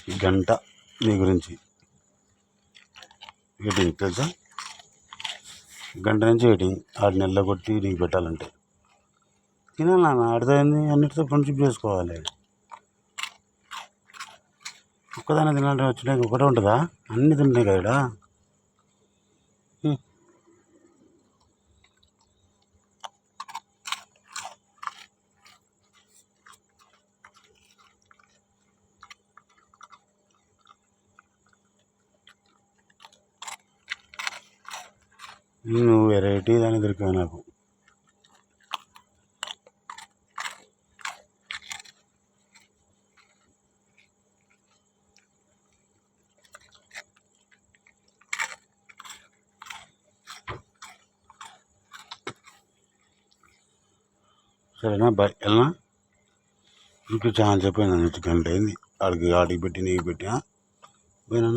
గంట నీ గురించి వెయిటింగ్ తెలుసా, గంట నుంచి వెయిటింగ్. 6 నెలలు కొట్టి నీకు పెట్టాలంటే తినాలి నాన్న. అర్థమైంది, అన్నిటితో ఫ్రెండ్షిప్ చేసుకోవాలి. ఒక్కదాన్ని తినాలంటే వచ్చినాక ఒకటే ఉంటుందా? అన్నీ తింటున్నాయి కదా. నువ్వు వెరైటీ దాన్ని దొరికావు నాకు. సరేనా, బాయ్. వెళ్ళనా? ఇంకా చాలా చెప్పాను, గంట అయింది. ఆడికి పెట్టి నీకు పెట్టి పోయినా.